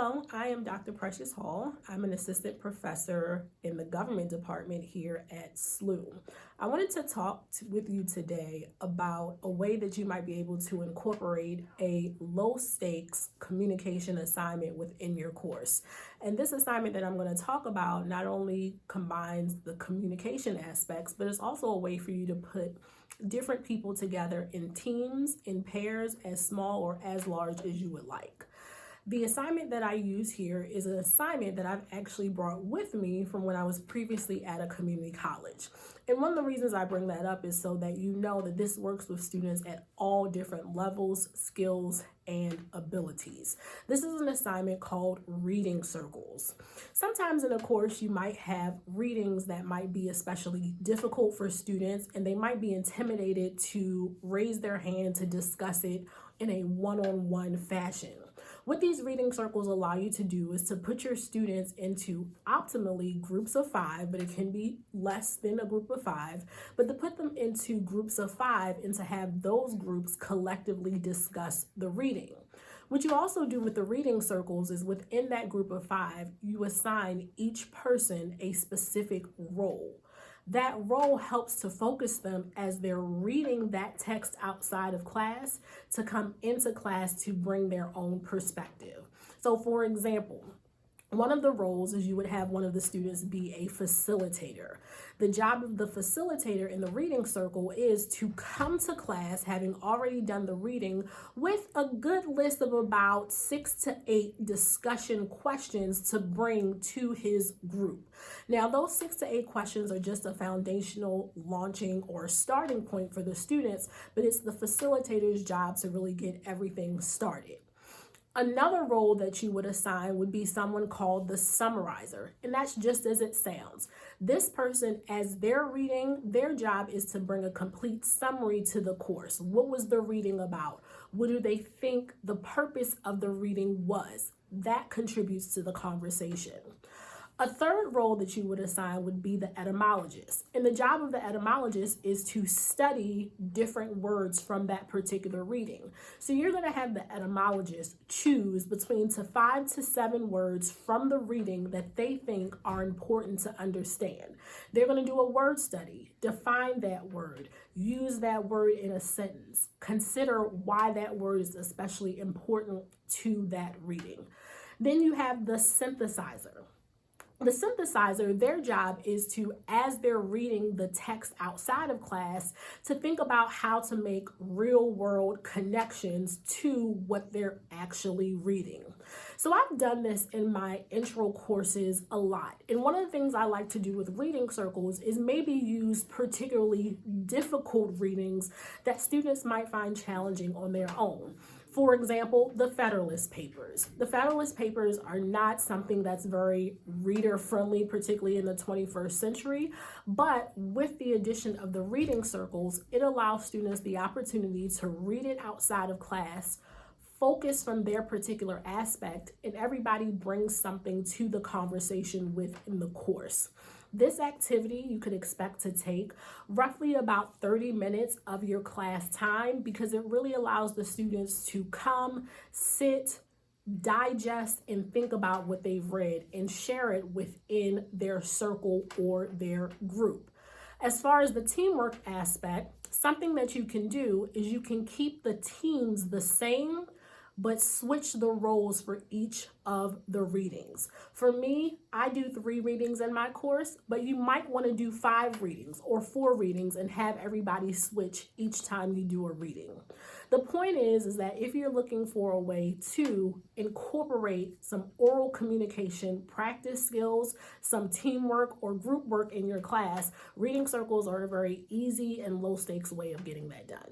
Hello, I am Dr. Precious Hall. I'm an assistant professor in the government department here at SLU. I wanted to talk with you today about a way that you might be able to incorporate a low stakes communication assignment within your course. And this assignment that I'm going to talk about not only combines the communication aspects, but it's also a way for you to put different people together in teams, in pairs, as small or as large as you would like. The assignment that I use here is an assignment that I've actually brought with me from when I was previously at a community college. And one of the reasons I bring that up is so that you know that this works with students at all different levels, skills, and abilities. This is an assignment called reading circles. Sometimes in a course you might have readings that might be especially difficult for students, and they might be intimidated to raise their hand to discuss it in a one-on-one fashion. What these reading circles allow you to do is to put your students into optimally groups of 5, but it can be less than a group of 5, but to put them into groups of 5 and to have those groups collectively discuss the reading. What you also do with the reading circles is within that group of 5, you assign each person a specific role. That role helps to focus them as they're reading that text outside of class to come into class to bring their own perspective. So for example, one of the roles is you would have one of the students be a facilitator. The job of the facilitator in the reading circle is to come to class having already done the reading with a good list of about 6 to 8 discussion questions to bring to his group. Now, those 6 to 8 questions are just a foundational launching or starting point for the students, but it's the facilitator's job to really get everything started. Another role that you would assign would be someone called the summarizer, and that's just as it sounds. This person, as they're reading, their job is to bring a complete summary to the course. What was the reading about? What do they think the purpose of the reading was? That contributes to the conversation. A third role that you would assign would be the etymologist. And the job of the etymologist is to study different words from that particular reading. So you're going to have the etymologist choose between 5 to 7 words from the reading that they think are important to understand. They're going to do a word study, define that word, use that word in a sentence, consider why that word is especially important to that reading. Then you have the synthesizer. The synthesizer, their job is to, as they're reading the text outside of class, to think about how to make real world connections to what they're actually reading. So I've done this in my intro courses a lot. And one of the things I like to do with reading circles is maybe use particularly difficult readings that students might find challenging on their own. For example, the Federalist Papers. The Federalist Papers are not something that's very reader-friendly, particularly in the 21st century, but with the addition of the reading circles, it allows students the opportunity to read it outside of class, focus from their particular aspect, and everybody brings something to the conversation within the course. This activity you could expect to take roughly about 30 minutes of your class time because it really allows the students to come, sit, digest, and think about what they've read and share it within their circle or their group. As far as the teamwork aspect, something that you can do is you can keep the teams the same but switch the roles for each of the readings. For me, I do 3 readings in my course, but you might want to do 5 readings or 4 readings and have everybody switch each time you do a reading. The point is that if you're looking for a way to incorporate some oral communication practice skills, some teamwork or group work in your class, reading circles are a very easy and low stakes way of getting that done.